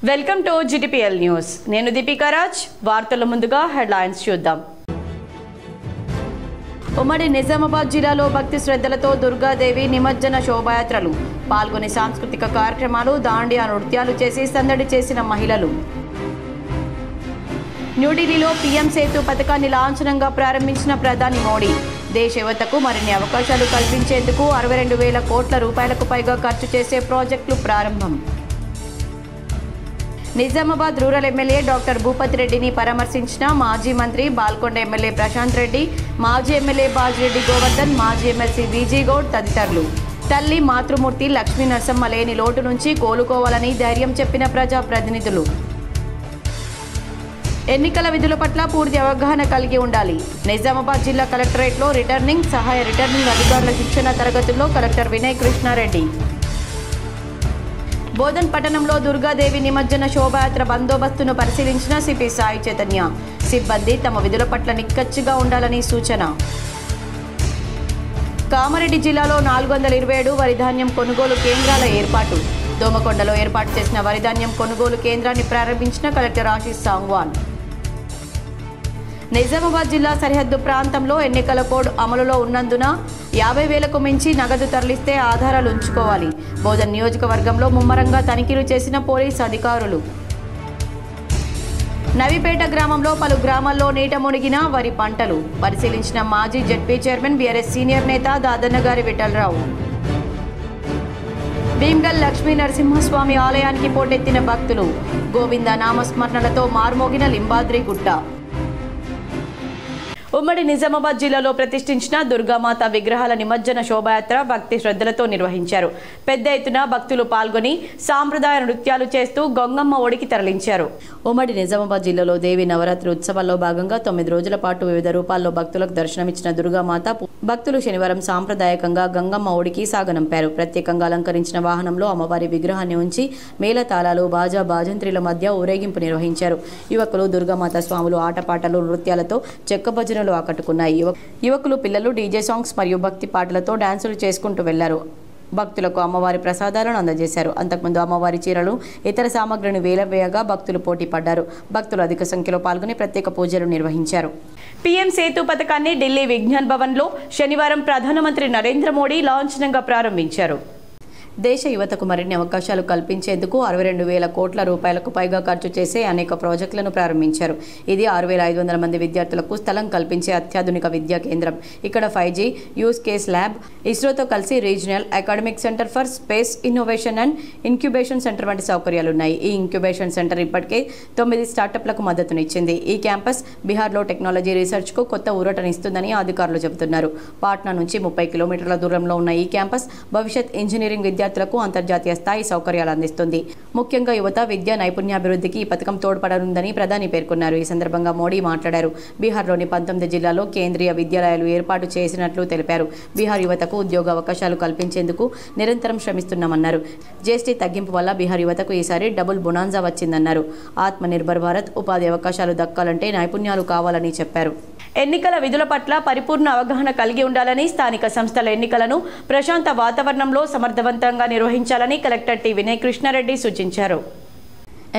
Welcome to GTPL news. నేను దీపికా రాజ్. వార్తల ముందుగా హెడ్లైన్స్ చూద్దాం. ఉమ్మడి నిజామాబాద్ జిల్లాలో భక్తి శ్రద్ధలతో దుర్గాదేవి నిమజ్జన శోభాయాత్రలు పాల్గొని సాంస్కృతిక కార్యక్రమాలు, దాండియా నృత్యాలు చేసి సందడి చేసిన మహిళలు. న్యూఢిల్లీలో PM సేతు పథకాన్ని లాంఛనంగా ప్రారంభించిన ప్రధాని మోడీ దేశ యువతకు మరిన్ని అవకాశాలు కల్పించేందుకు 62,000 కోట్ల రూపాయలకు పైగా ఖర్చు చేసే ప్రాజెక్టులు ప్రారంభం. Nizamabad rural MLA doctor Bhupathi రెడ్డిని పరామర్శించిన మాజీ మంత్రి బాల్కొండ ఎమ్మెల్యే ప్రశాంత్ రెడ్డి, మాజీ ఎమ్మెల్యే బాజిరెడ్డి గోవర్ధన్, మాజీ ఎమ్మెల్సీ విజీ గౌడ్ తదితరులు. తల్లి మాతృమూర్తి లక్ష్మీ నరసమ్మ లేని లోటు నుంచి కోలుకోవాలని ధైర్యం చెప్పిన ప్రజాప్రతినిధులు. ఎన్నికల విధుల పట్ల పూర్తి అవగాహన కలిగి ఉండాలి. నిజామాబాద్ జిల్లా కలెక్టరేట్లో రిటర్నింగ్, సహాయ రిటర్నింగ్ అధికారుల శిక్షణ తరగతుల్లో కలెక్టర్ వినయ్ కృష్ణారెడ్డి. బోధన్ పట్టణంలో దుర్గాదేవి నిమజ్జన శోభాయాత్ర బందోబస్తును పరిశీలించిన సిపి సాయి చైతన్య. సిబ్బంది తమ విధుల పట్ల నిక్కచ్చిగా ఉండాలని సూచన. కామారెడ్డి జిల్లాలో 427 వరిధాన్యం కొనుగోలు కేంద్రాల ఏర్పాటు. దోమకొండలో ఏర్పాటు చేసిన వరిధాన్యం కొనుగోలు కేంద్రాన్ని ప్రారంభించిన కలెక్టర్ ఆశీష్ సాంగ్వాన్. నిజామాబాద్ జిల్లా సరిహద్దు ప్రాంతంలో ఎన్నికల కోడ్ అమలులో ఉన్నందున 50,000కు మించి నగదు తరలిస్తే ఆధారాలు ఉంచుకోవాలి. బోధన్ నియోజకవర్గంలో ముమ్మరంగా తనిఖీలు చేసిన పోలీసు అధికారులు. నవిపేట గ్రామంలో పలు గ్రామాల్లో నీట మునిగిన వరి పంటలు పరిశీలించిన మాజీ జెడ్పీ చైర్మన్ బీఆర్ఎస్ సీనియర్ నేత దాదన్నగారి విఠలరావు. భీమ్గల్ లక్ష్మీ నరసింహస్వామి ఆలయానికి పోటెత్తిన భక్తులు. గోవింద నామస్మరణలతో మార్మోగిన లింబాద్రి గుట్ట. ఉమ్మడి నిజామాబాద్ జిల్లాలో ప్రతిష్ఠించిన దుర్గామాత విగ్రహాల నిమజ్జన శోభాయాత్ర భక్తి శ్రద్ధలతో నిర్వహించారు. పెద్ద ఎత్తున భక్తులు పాల్గొని సాంప్రదాయ నృత్యాలు చేస్తూ గంగమ్మ ఒడికి తరలించారు. ఉమ్మడి నిజామాబాద్ జిల్లాలో దేవి నవరాత్రి ఉత్సవాల్లో భాగంగా 9 రోజుల పాటు వివిధ రూపాల్లో భక్తులకు దర్శనమిచ్చిన దుర్గామాత భక్తులు శనివారం సాంప్రదాయకంగా గంగమ్మ ఒడికి సాగనంపారు. ప్రత్యేకంగా అలంకరించిన వాహనంలో అమ్మవారి విగ్రహాన్ని ఉంచి మేళతాళాలు, బాజా బాజంత్రిల మధ్య ఊరేగింపు నిర్వహించారు. యువకులు దుర్గామాత స్వాములు ఆటపాటలు, నృత్యాలతో చెక్క భజనలు ఆకట్టుకున్నాయి. యువకులు, పిల్లలు డీజే సాంగ్స్ మరియు భక్తి పాటలతో డాన్సులు చేసుకుంటూ వెళ్లారు. భక్తులకు అమ్మవారి ప్రసాదాలను అందజేశారు. అంతకుముందు అమ్మవారి చీరలు, ఇతర సామగ్రిని వేలవేయగా భక్తులు పోటీ పడ్డారు. భక్తులు అధిక సంఖ్యలో పాల్గొని ప్రత్యేక పూజలు నిర్వహించారు. PM సేతు పథకాన్ని ఢిల్లీ విజ్ఞాన్ భవన్లో శనివారం ప్రధానమంత్రి నరేంద్ర మోడీ లాంఛనంగా ప్రారంభించారు. దేశ యువతకు మరిన్ని అవకాశాలు కల్పించేందుకు 62,000 కోట్ల రూపాయలకు పైగా ఖర్చు చేసే అనేక ప్రాజెక్టులను ప్రారంభించారు. ఇది 6,500 మంది విద్యార్థులకు స్థలం కల్పించే అత్యాధునిక విద్యా కేంద్రం. ఇక్కడ 5G యూస్ కేస్ ల్యాబ్, ఇస్రోతో కలిసి regional academic centre for space innovation and incubation centre వంటి సౌకర్యాలున్నాయి. ఈ ఇంక్యుబేషన్ సెంటర్ ఇప్పటికే 9 స్టార్టప్లకు మద్దతునిచ్చింది. ఈ క్యాంపస్ బీహార్లో టెక్నాలజీ రీసెర్చ్కు కొత్త ఊరటనిస్తుందని అధికారులు చెబుతున్నారు. పాట్నా నుంచి 30 కిలోమీటర్ల దూరంలో ఉన్న ఈ క్యాంపస్ భవిష్యత్ ఇంజనీరింగ్ విద్యార్థులకు అంతర్జాతీయ స్థాయి సౌకర్యాలు అందిస్తుంది. ముఖ్యంగా యువత విద్యా నైపుణ్యాభివృద్ధికి ఈ పథకం తోడ్పడనుందని ప్రధాని పేర్కొన్నారు. ఈ సందర్భంగా మోడీ మాట్లాడారు. బీహార్లోని 19 జిల్లాల్లో కేంద్రీయ విద్యాలయాలు ఏర్పాటు చేసినట్లు తెలిపారు. బీహార్ యువతకు ఉద్యోగ అవకాశాలు కల్పించేందుకు నిరంతరం శ్రమిస్తున్నామన్నారు. GST తగ్గింపు వల్ల బీహార్ యువతకు ఈసారి డబుల్ బొనాన్జా వచ్చిందన్నారు. ఆత్మ నిర్భర్ భారత్ ఉపాధి అవకాశాలు దక్కాలంటే నైపుణ్యాలు కావాలని చెప్పారు. ఎన్నికల విధుల పట్ల పరిపూర్ణ అవగాహన కలిగి ఉండాలని, స్థానిక సంస్థల ఎన్నికలను ప్రశాంత వాతావరణంలో సమర్థవంతంగా నిర్వహించాలని కలెక్టర్ టి వినయ్ కృష్ణారెడ్డి సూచించారు.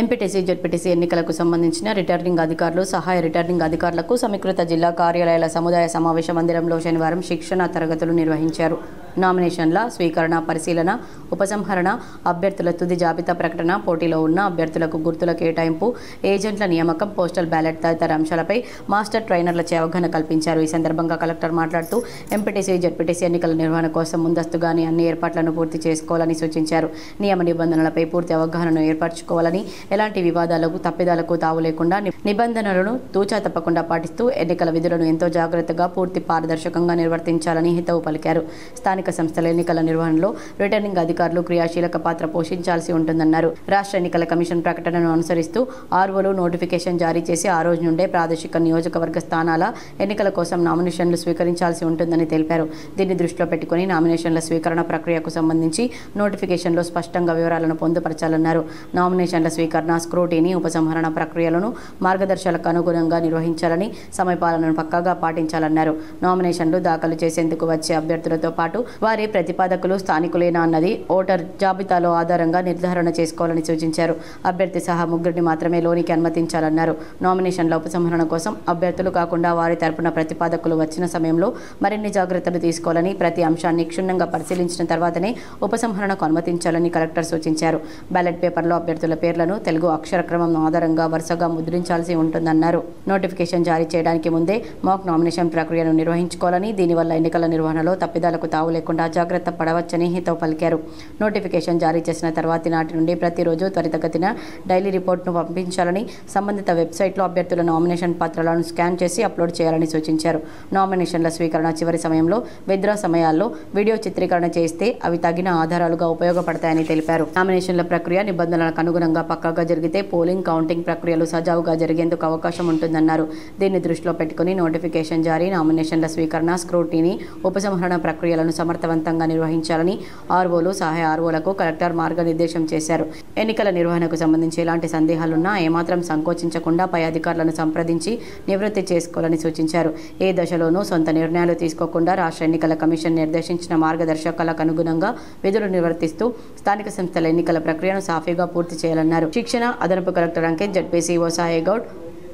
ఎంపీటీసీ, జెడ్పీటీసీ ఎన్నికలకు సంబంధించిన రిటర్నింగ్ అధికారులు, సహాయ రిటర్నింగ్ అధికారులకు సమీకృత జిల్లా కార్యాలయాల సముదాయ సమావేశ మందిరంలో శనివారం శిక్షణ తరగతులు నిర్వహించారు. నామినేషన్ల స్వీకరణ, పరిశీలన, ఉపసంహరణ, అభ్యర్థుల తుది జాబితా ప్రకటన, పోటీలో ఉన్న అభ్యర్థులకు గుర్తుల కేటాయింపు, ఏజెంట్ల నియామకం, పోస్టల్ బ్యాలెట్ తదితర అంశాలపై మాస్టర్ ట్రైనర్లచే అవగాహన కల్పించారు. ఈ సందర్భంగా కలెక్టర్ మాట్లాడుతూ ఎంపీటీసీ, జెడ్పీటీసీ ఎన్నికల నిర్వహణ కోసం ముందస్తుగానే అన్ని ఏర్పాట్లను పూర్తి చేసుకోవాలని సూచించారు. నియమ నిబంధనలపై పూర్తి అవగాహనను ఏర్పరచుకోవాలని, ఎలాంటి వివాదాలకు, తప్పిదాలకు తావు లేకుండా నిబంధనలను తూచా తప్పకుండా పాటిస్తూ ఎన్నికల విధులను ఎంతో జాగ్రత్తగా, పూర్తి పారదర్శకంగా నిర్వర్తించాలని హితవు పలికారు. స్థానిక సంస్థల ఎన్నికల నిర్వహణలో రిటర్నింగ్ అధికారులు క్రియాశీలక పాత్ర పోషించాల్సి ఉంటుందన్నారు. రాష్ట్ర ఎన్నికల కమిషన్ ప్రకటనను అనుసరిస్తూ ఆర్ఓలు నోటిఫికేషన్ జారీ చేసి ఆ రోజు నుండే ప్రాదేశిక నియోజకవర్గ స్థానాల ఎన్నికల కోసం నామినేషన్లు స్వీకరించాల్సి ఉంటుందని తెలిపారు. దీన్ని దృష్టిలో పెట్టుకుని నామినేషన్ల స్వీకరణ ప్రక్రియకు సంబంధించి నోటిఫికేషన్లో స్పష్టంగా వివరాలను పొందుపరచాలన్నారు. నామినేషన్ల స్వీకరణ స్వీకరణ, స్క్రూటీని, ఉపసంహరణ ప్రక్రియలను మార్గదర్శకాలకు అనుగుణంగా నిర్వహించాలని, సమయపాలనను పక్కాగా పాటించాలన్నారు. నామినేషన్లు దాఖలు చేసేందుకు వచ్చే అభ్యర్థులతో పాటు వారి ప్రతిపాదకులు స్థానికులేనా అన్నది ఓటర్ జాబితాలో ఆధారంగా నిర్ధారణ చేసుకోవాలని సూచించారు. అభ్యర్థి సహా ముగ్గురిని మాత్రమే లోనికి అనుమతించాలన్నారు. నామినేషన్ల ఉపసంహరణ కోసం అభ్యర్థులు కాకుండా వారి తరపున ప్రతిపాదకులు వచ్చిన సమయంలో మరిన్ని జాగ్రత్తలు తీసుకోవాలని, ప్రతి అంశాన్ని క్షుణ్ణంగా పరిశీలించిన తర్వాతనే ఉపసంహరణకు అనుమతించాలని కలెక్టర్ సూచించారు. బ్యాలెట్ పేపర్లో అభ్యర్థుల పేర్లను తెలుగు అక్షరక్రమం ఆధారంగా వరుసగా ముద్రించాల్సి ఉంటుందన్నారు. నోటిఫికేషన్ జారీ చేయడానికి ముందే మాక్ నామినేషన్ ప్రక్రియను నిర్వహించుకోవాలని, దీనివల్ల ఎన్నికల నిర్వహణలో తప్పిదాలకు తావు లేకుండా జాగ్రత్త పడవచ్చని హితవు పలికారు. నోటిఫికేషన్ జారీ చేసిన తర్వాతి నాటి నుండి ప్రతిరోజు త్వరితగతిన డైలీ రిపోర్ట్ను పంపించాలని, సంబంధిత వెబ్సైట్లో అభ్యర్థుల నామినేషన్ పత్రాలను స్కాన్ చేసి అప్లోడ్ చేయాలని సూచించారు. నామినేషన్ల స్వీకరణ చివరి సమయంలో విత్డ్రా సమయాల్లో వీడియో చిత్రీకరణ చేస్తే అవి తగిన ఆధారాలుగా ఉపయోగపడతాయని తెలిపారు. నామినేషన్ల ప్రక్రియ నిబంధనలకు అనుగుణంగా పక్కాగా జరిగితే పోలింగ్, కౌంటింగ్ ప్రక్రియలు సజావుగా జరిగేందుకు అవకాశం ఉంటుందన్నారు. దీన్ని దృష్టిలో పెట్టుకుని నోటిఫికేషన్ జారీ, నామినేషన్ల స్వీకరణ, స్క్రూటీని, ఉపసంహరణ ప్రక్రియలను సమర్థవంతంగా నిర్వహించాలని ఆర్ఓలు, సహాయ ఆర్ఓలకు కలెక్టర్ మార్గనిర్దేశం చేశారు. ఎన్నికల నిర్వహణకు సంబంధించి ఎలాంటి సందేహాలున్నా ఏమాత్రం సంకోచించకుండా పై అధికారులను సంప్రదించి నివృత్తి చేసుకోవాలని సూచించారు. ఏ దశలోనూ సొంత నిర్ణయాలు తీసుకోకుండా రాష్ట్ర ఎన్నికల కమిషన్ నిర్దేశించిన మార్గదర్శకాలకు అనుగుణంగా విధులు నిర్వర్తిస్తూ స్థానిక సంస్థల ఎన్నికల ప్రక్రియను సాఫీగా పూర్తి చేయాలన్నారు. శిక్షణ అదనపు collector Ankit, ZP CEO Sai Goud,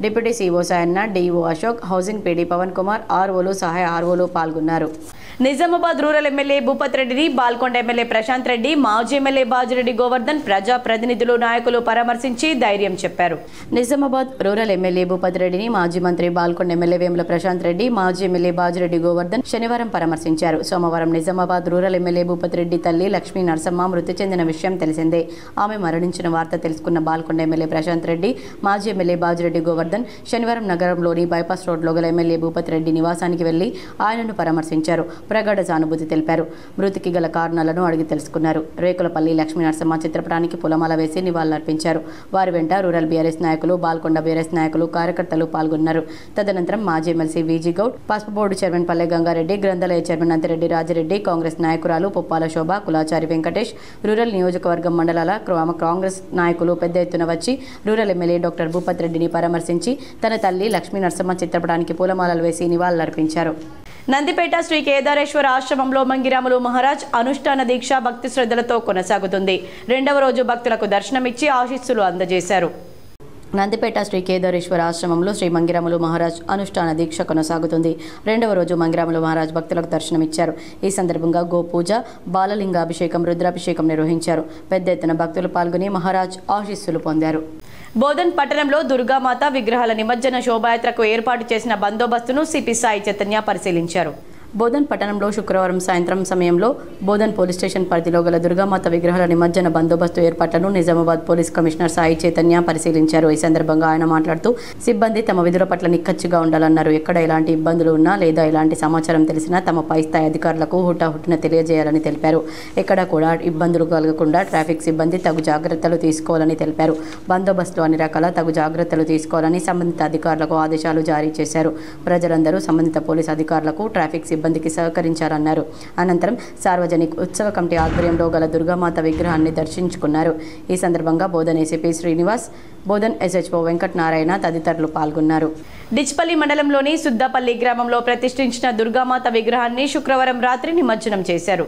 deputy CEO Sayanna, DO Ashok, housing PD Pavan Kumar, ఆర్ఓలు, సహాయ ఆర్ఓలు పాల్గొన్నారు. నిజామాబాద్ రూరల్ ఎమ్మెల్యే భూపత్ రెడ్డిని బాల్కొండ ఎమ్మెల్యే ప్రశాంత్ రెడ్డి, మాజీ ఎమ్మెల్యే బాజిరెడ్డి గోవర్ధన్, ప్రజా ప్రతినిధులు, నాయకులు పరామర్శించి ధైర్యం చెప్పారు. నిజామాబాద్ రూరల్ ఎమ్మెల్యే భూపత్ రెడ్డిని మాజీ మంత్రి బాల్కొండ ఎమ్మెల్యే వేముల ప్రశాంత్ రెడ్డి, మాజీ ఎమ్మెల్యే బాజిరెడ్డి గోవర్ధన్ శనివారం పరామర్శించారు. సోమవారం నిజామాబాద్ రూరల్ ఎమ్మెల్యే భూపత్ రెడ్డి తల్లి లక్ష్మీ నరసమ్మ మృతి చెందిన విషయం తెలిసిందే. ఆమె మరణించిన వార్త తెలుసుకున్న బాల్కొండ ఎమ్మెల్యే ప్రశాంత్ రెడ్డి, మాజీ ఎమ్మెల్యే బాజిరెడ్డి గోవర్ధన్ శనివారం నగరంలోని బైపాస్ రోడ్లో గల ఎమ్మెల్యే భూపత్ రెడ్డి నివాసానికి వెళ్లి ఆయనను పరామర్శించారు. ప్రగాఢ సానుభూతి తెలిపారు. మృతికి గల కారణాలను అడిగి తెలుసుకున్నారు. రేకులపల్లి లక్ష్మీ నరసమ్మ చిత్రపటానికి పూలమాల వేసి నివాళులర్పించారు. వారి వెంట రూరల్ బీఆర్ఎస్ నాయకులు, బాల్కొండ బీఆర్ఎస్ నాయకులు, కార్యకర్తలు పాల్గొన్నారు. తదనంతరం మాజీ ఎమ్మెల్సీ వీజీ గౌడ్, పసుపు బోర్డు చైర్మన్ పల్లె గంగారెడ్డి, గ్రంథాలయ చైర్మన్ అంతిరెడ్డి రాజిరెడ్డి, కాంగ్రెస్ నాయకురాలు పుప్పాల శోభ, కులాచారి వెంకటేష్, రూరల్ నియోజకవర్గం మండలాల కాంగ్రెస్ నాయకులు పెద్ద ఎత్తున వచ్చి రూరల్ ఎమ్మెల్యే డాక్టర్ భూపత్ రెడ్డిని పరామర్శించి తన తల్లి లక్ష్మీ నరసమ్మ చిత్రపటానికి పూలమాలలు వేసి నివాళులర్పించారు. నందిపేట శ్రీ కేదారేశ్వర ఆశ్రమంలో మంగిరాములు మహారాజ్ అనుష్ఠాన దీక్ష భక్తి శ్రద్ధలతో కొనసాగుతుంది. రెండవ రోజు భక్తులకు దర్శనమిచ్చి ఆశీస్సులు అందజేశారు. నందిపేట శ్రీ కేదారేశ్వర ఆశ్రమంలో శ్రీ మంగిరాములు మహారాజ్ అనుష్ఠాన దీక్ష కొనసాగుతుంది. రెండవ రోజు మంగిరాములు మహారాజ్ భక్తులకు దర్శనమిచ్చారు. ఈ సందర్భంగా గోపూజ, బాలలింగాభిషేకం, రుద్రాభిషేకం నిర్వహించారు. పెద్ద ఎత్తున భక్తులు పాల్గొని మహారాజ్ ఆశీస్సులు పొందారు. బోధన్ పట్టణంలో దుర్గామాత విగ్రహాల నిమజ్జన శోభాయాత్రకు ఏర్పాటు చేసిన బందోబస్తును సిపి సాయి చైతన్య పరిశీలించారు. బోధన్ పట్టణంలో శుక్రవారం సాయంత్రం సమయంలో బోధన్ పోలీస్ స్టేషన్ పరిధిలో గల దుర్గామాత విగ్రహాల నిమజ్జన బందోబస్తు ఏర్పాట్లను నిజామాబాద్ పోలీస్ కమిషనర్ సాయి చైతన్య పరిశీలించారు. ఈ సందర్భంగా ఆయన మాట్లాడుతూ సిబ్బంది తమ విధుల పట్ల నిక్కచ్చిగా ఉండాలన్నారు. ఎక్కడ ఎలాంటి ఇబ్బందులు ఉన్నా లేదా ఎలాంటి సమాచారం తెలిసినా తమ పై స్థాయి అధికారులకు హుటాహుటిన తెలియజేయాలని తెలిపారు. ఎక్కడ కూడా ఇబ్బందులు కలగకుండా ట్రాఫిక్ సిబ్బంది తగు జాగ్రత్తలు తీసుకోవాలని తెలిపారు. బందోబస్తు అన్ని రకాల తగు జాగ్రత్తలు తీసుకోవాలని సంబంధిత అధికారులకు ఆదేశాలు జారీ చేశారు. ప్రజలందరూ సంబంధిత పోలీస్ అధికారులకు, ట్రాఫిక్ సిబ్బందికి సహకరించారన్నారు. అనంతరం సార్వజనిక ఉత్సవ కమిటీ ఆధ్వర్యంలో గల దుర్గామాత విగ్రహాన్ని దర్శించుకున్నారు. ఈ సందర్భంగా బోధన్ ఏసీపీ శ్రీనివాస్, బోధన్ ఎస్హెచ్ఓ వెంకట్ నారాయణ తదితరులు పాల్గొన్నారు. డిచ్పల్లి మండలంలోని సుద్దపల్లి గ్రామంలో ప్రతిష్ఠించిన దుర్గామాత విగ్రహాన్ని శుక్రవారం రాత్రి నిమజ్జనం చేశారు.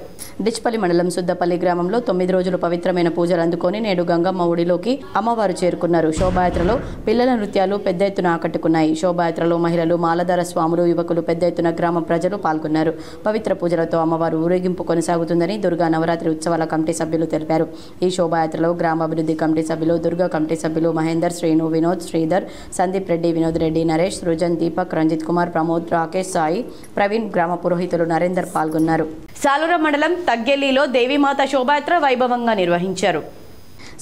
డిచ్పల్లి మండలం సుద్దపల్లి గ్రామంలో 9 రోజులు పవిత్రమైన పూజలు అందుకొని నేడు గంగమ్మ ఒడిలోకి అమ్మవారు చేరుకున్నారు. శోభాయాత్రలో పిల్లల నృత్యాలు పెద్ద ఎత్తున ఆకట్టుకున్నాయి. శోభాయాత్రలో మహిళలు, మాలధార స్వాములు, యువకులు పెద్ద ఎత్తున గ్రామ ప్రజలు పాల్గొన్నారు. పవిత్ర పూజలతో అమ్మవారు ఊరేగింపు కొనసాగుతుందని దుర్గా నవరాత్రి ఉత్సవాల కమిటీ సభ్యులు తెలిపారు. ఈ శోభాయాత్రలో గ్రామాభివృద్ధి కమిటీ సభ్యులు, దుర్గా కమిటీ సభ్యులు మహేందర్, శ్రీను, వినోద్, శ్రీధర్, సందీప్ రెడ్డి, వినోద్ రెడ్డి, నరేష్, సృజన్, దీపక్, రంజిత్ కుమార్, ప్రమోద్, రాకేష్, సాయి, ప్రవీణ్, గ్రామ పురోహితులు నరేందర్ పాల్గొన్నారు. సాలూర మండలం తగ్గెల్లిలో దేవీమాత శోభాయాత్ర వైభవంగా నిర్వహించారు.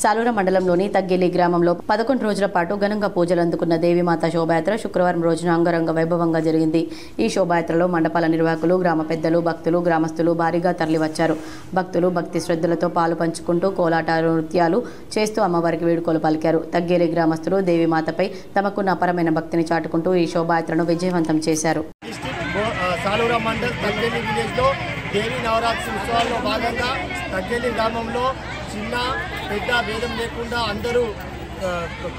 సాలూర మండలంలోని తగ్గెల్లి గ్రామంలో 11 రోజుల పాటు ఘనంగా పూజలు అందుకున్న దేవీమాత శోభాయాత్ర శుక్రవారం రోజున అంగరంగ వైభవంగా జరిగింది. ఈ శోభాయాత్రలో మండపాల నిర్వాహకులు, గ్రామ పెద్దలు, భక్తులు, గ్రామస్తులు భారీగా తరలివచ్చారు. భక్తులు భక్తి శ్రద్ధలతో పాలు పంచుకుంటూ కోలాటాలు, నృత్యాలు చేస్తూ అమ్మవారికి వేడుకలు పలికారు. తగ్గెల్లి గ్రామస్తులు దేవీమాతపై తమకున్న అపరమైన భక్తిని చాటుకుంటూ ఈ శోభాయాత్రను విజయవంతం చేశారు. సాలూర మండల్ తగ్గెల్లి విలేజ్లో దేవీ నవరాత్రి ఉత్సవాల్లో భాగంగా తగ్గెల్లి గ్రామంలో చిన్న పెద్ద భేదం లేకుండా అందరూ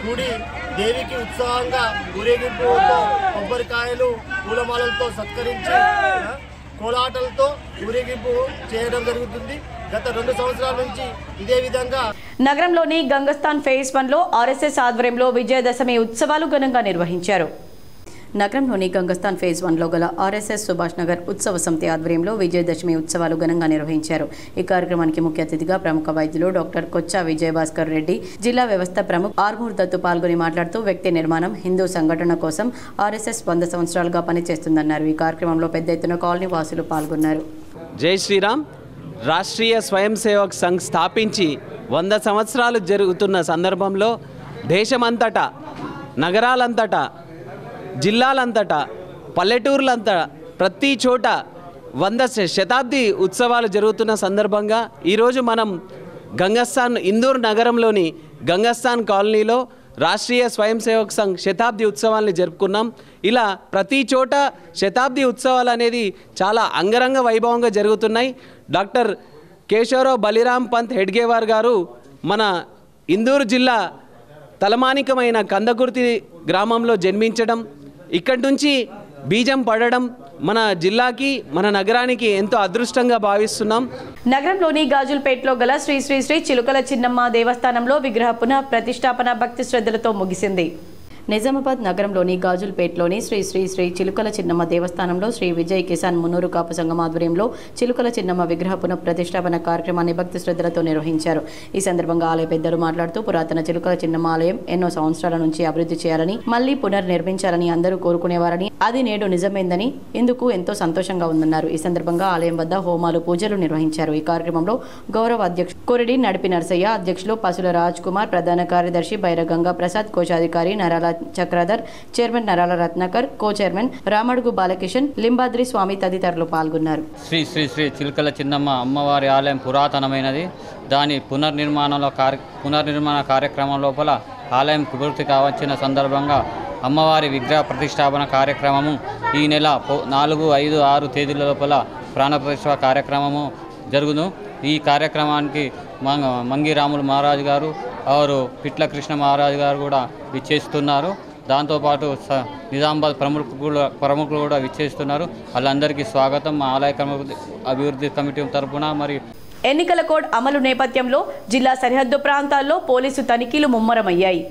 కూడి దేవికి ఉత్సాహంగా ఊరేగింపుతో కొబ్బరికాయలు పూలమాలలతో సత్కరించి కోలాటలతో ఊరేగింపు చేయడం జరుగుతుంది. గత 2 సంవత్సరాల నుంచి ఇదే విధంగా నగరంలోని గంగస్థాన్ ఫేజ్ 1లో ఆర్ఎస్ఎస్ ఆధ్వర్యంలో విజయదశమి ఉత్సవాలు ఘనంగా నిర్వహించారు. నగరంలోని గంగస్థాన్ ఫేజ్ 1లో గల ఆర్ఎస్ఎస్ సుభాష్ నగర్ ఉత్సవ సమితి ఆధ్వర్యంలో విజయదశమి ఉత్సవాలు ఘనంగా నిర్వహించారు. ఈ కార్యక్రమానికి ముఖ్య అతిథిగా ప్రముఖ వైద్యులు డాక్టర్ కొచ్చా విజయభాస్కర్ రెడ్డి, జిల్లా వ్యవస్థ ప్రముఖ ఆర్మూర్ దత్తు పాల్గొని మాట్లాడుతూ వ్యక్తి నిర్మాణం హిందూ సంఘటన కోసం ఆర్ఎస్ఎస్ 100 సంవత్సరాలుగా పనిచేస్తుందన్నారు. ఈ కార్యక్రమంలో పెద్ద ఎత్తున కాలనీ వాసులు పాల్గొన్నారు. జై శ్రీరామ్. రాష్ట్రీయ స్వయం సేవక్ సంఘ్ స్థాపించి 100 సంవత్సరాలు జరుగుతున్న సందర్భంలో దేశమంతటా, నగరాలంతటా, జిల్లాలంతటా, పల్లెటూర్లంతా ప్రతి చోట 100 శతాబ్ది ఉత్సవాలు జరుగుతున్న సందర్భంగా ఈరోజు మనం గంగస్థాన్ ఇందూర్ నగరంలోని గంగస్థాన్ కాలనీలో రాష్ట్రీయ స్వయం సేవక్ సంఘ్ శతాబ్ది ఉత్సవాల్ని జరుపుకున్నాం. ఇలా ప్రతి చోట శతాబ్ది ఉత్సవాలు అనేది చాలా అంగరంగ వైభవంగా జరుగుతున్నాయి. డాక్టర్ కేశవరావు బలిరామ్ పంత్ హెడ్గేవార్ గారు మన ఇందూరు జిల్లా తలమానికమైన కందకుర్తి గ్రామంలో జన్మించడం, ఇక్కడి నుంచి బీజం పడడం మన జిల్లాకి, మన నగరానికి ఎంతో అదృష్టంగా భావిస్తున్నాం. నగరంలోని గాజుల్పేటలో గల శ్రీ శ్రీ శ్రీ చిలుకల చిన్నమ్మ దేవస్థానంలో విగ్రహ పునః ప్రతిష్టాపన భక్తి శ్రద్ధలతో ముగిసింది. నిజామాబాద్ నగరంలోని గాజుల్పేటలోని శ్రీ శ్రీ శ్రీ చిలుకల చిన్నమ్మ దేవస్థానంలో శ్రీ విజయ్ కిసాన్ మున్నూరు కాపు సంఘం ఆధ్వర్యంలో చిలుకల చిన్నమ్మ విగ్రహ పునః ప్రతిష్టాపన కార్యక్రమాన్ని భక్తి శ్రద్ధలతో నిర్వహించారు. ఈ సందర్భంగా ఆలయ పెద్దలు మాట్లాడుతూ పురాతన చిలుకల చిన్నమ్మ ఆలయం ఎన్నో సంవత్సరాల నుంచి అభివృద్ధి చేయాలని, మళ్లీ పునర్నిర్మించాలని అందరూ కోరుకునేవారని, అది నేడు నిజమైందని ఇందుకు ఎంతో సంతోషంగా ఉందన్నారు. ఈ సందర్భంగా ఆలయం వద్ద హోమాలు, పూజలు నిర్వహించారు. ఈ కార్యక్రమంలో గౌరవ అధ్యక్షుడు కొరిడి నడిపి నరసయ్య, అధ్యక్షులు పసుల రాజ్ కుమార్, ప్రధాన కార్యదర్శి బైరగంగా ప్రసాద్, కోశాధికారి నరాల చక్రధర్, చైర్మన్ నరాల రత్నాకర్, కో చైర్మన్ రామడుగు బాలకిషన్, లింబాద్రి స్వామి తదితరులు పాల్గొన్నారు. శ్రీ శ్రీ శ్రీ చిలుకల చిన్నమ్మ అమ్మవారి ఆలయం పురాతనమైనది. దాని పునర్నిర్మాణ కార్యక్రమం లోపల ఆలయం పూర్తి కావచ్చిన సందర్భంగా అమ్మవారి విగ్రహ ప్రతిష్టాపన కార్యక్రమము ఈ నెల 4, 5, 6 తేదీల లోపల ప్రాణప్రతిష్ఠ కార్యక్రమము జరుగును. ఈ కార్యక్రమానికి మంగిరాములు మహారాజు గారు, వారు పిట్ల కృష్ణ మహారాజు గారు కూడా విచ్చేస్తున్నారు. దాంతోపాటు నిజామాబాద్ ప్రముఖులు కూడా విచ్చేస్తున్నారు. వాళ్ళందరికీ స్వాగతం. మా ఆలయ అభివృద్ధి కమిటీ తరఫున. మరి ఎన్నికల కోడ్ అమలు నేపథ్యంలో జిల్లా సరిహద్దు ప్రాంతాల్లో పోలీసు తనిఖీలు ముమ్మరమయ్యాయి.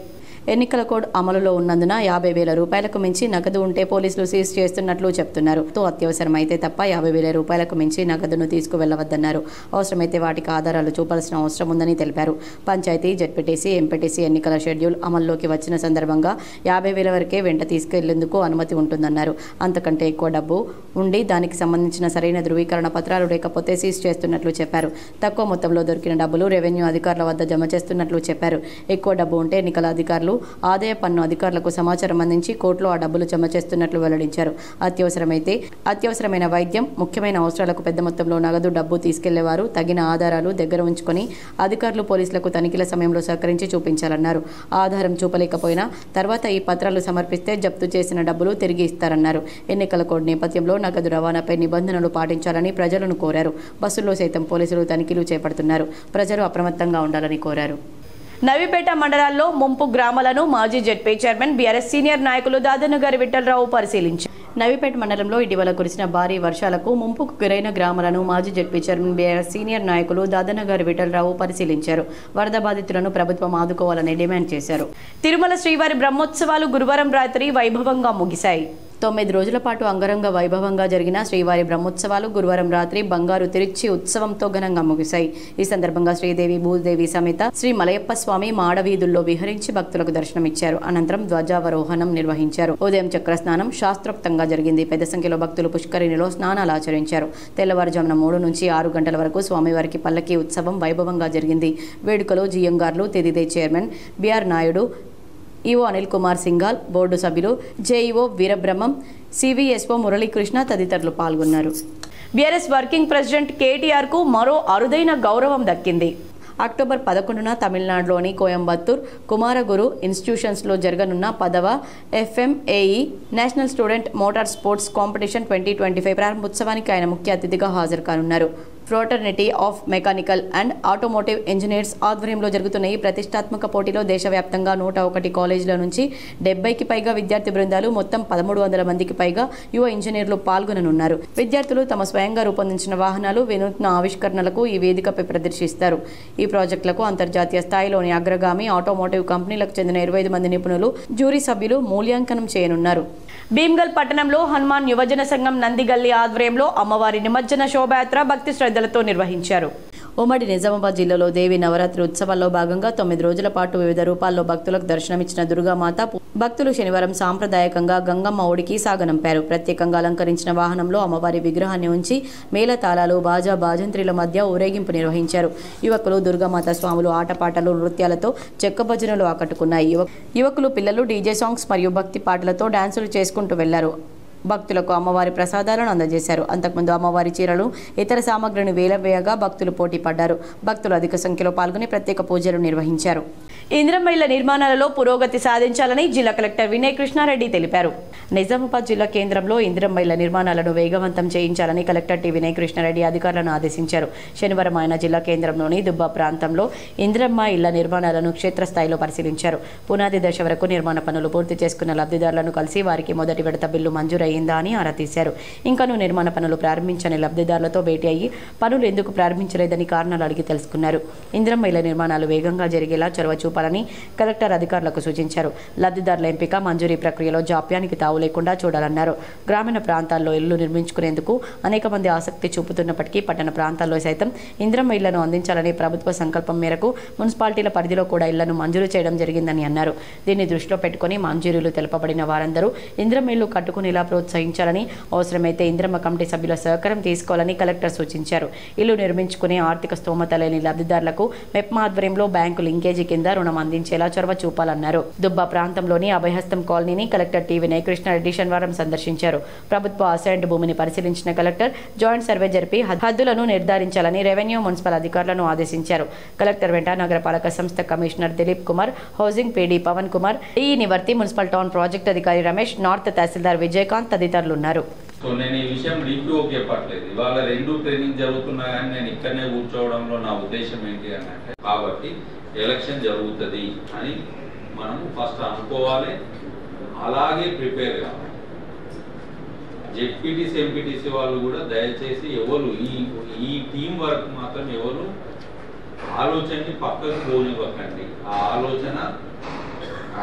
ఎన్నికల కోడ్ అమలులో ఉన్నందున 50,000 రూపాయలకు మించి నగదు ఉంటే పోలీసులు సీజ్ చేస్తున్నట్లు చెప్తున్నారు. అత్యవసరమైతే తప్ప 50,000 రూపాయలకు మించి నగదును తీసుకువెళ్లవద్దన్నారు. అవసరమైతే వాటికి ఆధారాలు చూపాల్సిన అవసరం ఉందని తెలిపారు. పంచాయతీ, జెడ్పీటీసీ, ఎంపీటీసీ ఎన్నికల షెడ్యూల్ అమల్లోకి వచ్చిన సందర్భంగా 50,000 వరకే వెంట తీసుకెళ్లేందుకు అనుమతి ఉంటుందన్నారు. అంతకంటే ఎక్కువ డబ్బు ఉండి దానికి సంబంధించిన సరైన ధృవీకరణ పత్రాలు లేకపోతే సీజ్ చేస్తున్నట్లు చెప్పారు. తక్కువ మొత్తంలో దొరికిన డబ్బులు రెవెన్యూ అధికారుల వద్ద జమ చేస్తున్నట్లు చెప్పారు. ఎక్కువ డబ్బు ఉంటే ఎన్నికల అధికారులు, ఆదాయ పన్ను అధికారులకు సమాచారం అందించి కోర్టులో ఆ డబ్బులు జమ చేస్తున్నట్లు వెల్లడించారు. అత్యవసరమైన వైద్యం, ముఖ్యమైన అవసరాలకు పెద్ద మొత్తంలో నగదు, డబ్బు తీసుకెళ్లేవారు తగిన ఆధారాలు దగ్గర ఉంచుకొని అధికారులు పోలీసులకు తనిఖీల సమయంలో సహకరించి చూపించాలన్నారు. ఆధారం చూపలేకపోయినా తర్వాత ఈ పత్రాలు సమర్పిస్తే జప్తు చేసిన డబ్బులు తిరిగి ఇస్తారన్నారు. ఎన్నికల కోడ్ నేపథ్యంలో నగదు రవాణాపై నిబంధనలు పాటించాలని ప్రజలను కోరారు. బస్సుల్లో సైతం పోలీసులు తనిఖీలు చేపడుతున్నారు. ప్రజలు అప్రమత్తంగా ఉండాలని కోరారు. నవీపేట మండలాల్లో ముంపు గ్రామాలను మాజీ జెడ్పీ చైర్మన్ బీఆర్ఎస్ సీనియర్ నాయకులు దాదనగారి విఠలరావు పరిశీలించారు. నవీపేట మండలంలో ఇటీవల కురిసిన భారీ వర్షాలకు ముంపుకు గురైన గ్రామాలను మాజీ జెడ్పీ చైర్మన్ బీఆర్ఎస్ సీనియర్ నాయకులు దాదనగారి విఠలరావు పరిశీలించారు. వరద బాధితులను ప్రభుత్వం ఆదుకోవాలని డిమాండ్ చేశారు. తిరుమల శ్రీవారి బ్రహ్మోత్సవాలు గురువారం రాత్రి వైభవంగా ముగిశాయి. 9 రోజుల పాటు అంగరంగ వైభవంగా జరిగిన శ్రీవారి బ్రహ్మోత్సవాలు గురువారం రాత్రి బంగారు తిరుచి ఉత్సవంతో ఘనంగా ముగిశాయి. ఈ సందర్భంగా శ్రీదేవి భూదేవి సమేత శ్రీ మలయప్ప స్వామి మాడవీధుల్లో విహరించి భక్తులకు దర్శనమిచ్చారు. అనంతరం ధ్వజావరోహణం నిర్వహించారు. ఉదయం చక్రస్నానం శాస్త్రోక్తంగా జరిగింది. పెద్ద సంఖ్యలో భక్తులు పుష్కరిణిలో స్నానాలు ఆచరించారు. తెల్లవారుజామున 3 నుంచి 6 గంటల వరకు స్వామివారికి పల్లకి ఉత్సవం వైభవంగా జరిగింది. వేడుకలో జియంగార్లు, తెదిదే chairman BR Naidu, EO Anil Kumar Singhal, board సభ్యులు జేఈఓ వీరబ్రహ్మం, సివిఎస్ఓ మురళీకృష్ణ తదితరులు పాల్గొన్నారు. బీఆర్ఎస్ వర్కింగ్ ప్రెసిడెంట్ కేటీఆర్కు మరో అరుదైన గౌరవం దక్కింది. అక్టోబర్ 11న తమిళనాడులోని కోయంబత్తూర్ కుమారగురు ఇన్స్టిట్యూషన్స్లో జరగనున్న 10వ FMAE national student motor sports competition 2025 ప్రారంభోత్సవానికి ఆయన ముఖ్య అతిథిగా హాజరు కానున్నారు. Fraternity of mechanical and automotive engineers ఆధ్వర్యంలో జరుగుతున్న ఈ ప్రతిష్టాత్మక పోటీలో దేశవ్యాప్తంగా 101 కాలేజీల నుంచి 70కి పైగా విద్యార్థి బృందాలు మొత్తం 1300 మందికి పైగా యువ ఇంజనీర్లు పాల్గొననున్నారు. విద్యార్థులు తమ స్వయంగా రూపొందించిన వాహనాలు, వినూత్న ఆవిష్కరణలకు ఈ వేదికపై ప్రదర్శిస్తారు. ఈ ప్రాజెక్టులకు అంతర్జాతీయ స్థాయిలోని అగ్రగామి ఆటోమోటివ్ కంపెనీలకు చెందిన 25 మంది నిపుణులు, జ్యూరీ సభ్యులు మూల్యాంకనం చేయనున్నారు. భీమ్గల్ పట్టణంలో హనుమాన్ యువజన సంఘం నందిగల్లి ఆధ్వర్యంలో అమ్మవారి నిమజ్జన శోభాయాత్ర భక్తి శ్రద్ధలతో నిర్వహించారు. ఉమ్మడి నిజామాబాద్ జిల్లాలో దేవి నవరాత్రి ఉత్సవాల్లో భాగంగా 9 రోజుల పాటు వివిధ రూపాల్లో భక్తులకు దర్శనమిచ్చిన దుర్గామాత భక్తులు శనివారం సాంప్రదాయకంగా గంగమ్మ ఒడికి సాగనంపారు. ప్రత్యేకంగా అలంకరించిన వాహనంలో అమ్మవారి విగ్రహాన్ని ఉంచి మేళతాళాలు, బాజా బాజంత్రిల మధ్య ఊరేగింపు నిర్వహించారు. యువకులు, దుర్గామాత స్వాములు ఆటపాటలు, నృత్యాలతో చెక్క భజనలు ఆకట్టుకున్నాయి. యువకులు, పిల్లలు డీజే సాంగ్స్ మరియు భక్తి పాటలతో డాన్సులు చేసుకుంటూ వెళ్లారు. భక్తులకు అమ్మవారి ప్రసాదాలను అందజేశారు. అంతకుముందు అమ్మవారి చీరలు, ఇతర సామగ్రిని వేలవేయగా భక్తులు పోటీ పడ్డారు. భక్తులు అధిక సంఖ్యలో పాల్గొని ప్రత్యేక పూజలు నిర్వహించారు. ఇందిరమ్మ ఇళ్ల నిర్మాణాలలో పురోగతి సాధించాలని జిల్లా కలెక్టర్ వినయ్ కృష్ణారెడ్డి తెలిపారు. నిజామాబాద్ జిల్లా కేంద్రంలో ఇందిరమ్మ ఇళ్ల నిర్మాణాలను వేగవంతం చేయించాలని కలెక్టర్ టి వినయ్ కృష్ణారెడ్డి అధికారులను ఆదేశించారు. శనివారం ఆయన జిల్లా కేంద్రంలోని దుబ్బా ప్రాంతంలో ఇందిరమ్మ ఇళ్ల నిర్మాణాలను క్షేత్రస్థాయిలో పరిశీలించారు. పునాది దశ వరకు నిర్మాణ పనులు పూర్తి చేసుకున్న లబ్ధిదారులను కలిసి వారికి మొదటి విడత బిల్లు మంజూరయ్యిందా అని ఆరా తీశారు. ఇంకనూ నిర్మాణ పనులు ప్రారంభించని లబ్ధిదారులతో భేటీ అయ్యి పనులు ఎందుకు ప్రారంభించలేదని కారణాలు అడిగి తెలుసుకున్నారు. ఇందిరమ్మ ఇళ్ల నిర్మాణాలు వేగంగా జరిగేలా చొరవ చూపాలని కలెక్టర్ అధికారులకు సూచించారు. లబ్ధిదారుల ఎంపిక, మంజూరీ ప్రక్రియలో జాప్యానికి తావు లేకుండా చూడాలన్నారు. గ్రామీణ ప్రాంతాల్లో ఇళ్లు నిర్మించుకునేందుకు అనేక మంది ఆసక్తి చూపుతున్నప్పటికీ పట్టణ ప్రాంతాల్లో సైతం ఇందిరమ్మ ఇళ్లను అందించాలనే ప్రభుత్వ సంకల్పం మేరకు మున్సిపాలిటీల పరిధిలో కూడా ఇళ్లను మంజూరు చేయడం జరిగిందని అన్నారు. దీన్ని దృష్టిలో పెట్టుకుని మంజూరీలు తెలపబడిన వారందరూ ఇందిరమ్మ ఇళ్లు కట్టుకునేలా ప్రోత్సహించాలని, అవసరమైతే ఇందిరమ్మ కమిటీ సభ్యుల సహకారం తీసుకోవాలని కలెక్టర్ సూచించారు. ఇల్లు నిర్మించుకునే ఆర్థిక స్తోమత లేని లబ్ధిదారులకు మెప్మా ఆధ్వర్యంలో బ్యాంకు లింకేజీ కింద రుణం అందించేలా చొరవ చూపాలన్నారు. దుబ్బా ప్రాంతంలోని అభయహస్తం కాలనీని కలెక్టర్ టి వినయ్ కృష్ణారెడ్డి శనివారం సందర్శించారు. ప్రభుత్వ అసైన్డ్ భూమిని పరిశీలించిన కలెక్టర్ జాయింట్ సర్వే జరిపి హద్దులను నిర్ధారించాలని రెవెన్యూ, మున్సిపల్ అధికారులను ఆదేశించారు. కలెక్టర్ వెంట నగరపాలక సంస్థ commissioner Dilip Kumar, housing PD Pavan Kumar, ఈ నివర్తి, మున్సిపల్ టౌన్ ప్రాజెక్ట్ అధికారి రమేష్, నార్త్ తహసీల్దార్ విజయకాంత్ తదితరులు ఉన్నారు. సో నేను ఈ విషయం లీవ్లో చెప్పట్లేదు. ఇవాళ 2 ట్రైనింగ్ జరుగుతున్నా కానీ నేను ఇక్కడనే కూర్చోవడంలో నా ఉద్దేశం ఏంటి అని అంటే, కాబట్టి ఎలక్షన్ జరుగుతుంది అని మనం ఫస్ట్ అనుకోవాలి, అలాగే ప్రిపేర్ కావాలి. జెడ్పీటీసీ, ఎంపీటీసీ వాళ్ళు కూడా దయచేసి ఎవరు ఈ టీం వర్క్ మాత్రం ఎవరు ఆలోచనని పక్కకు పోనివ్వకండి. ఆ ఆలోచన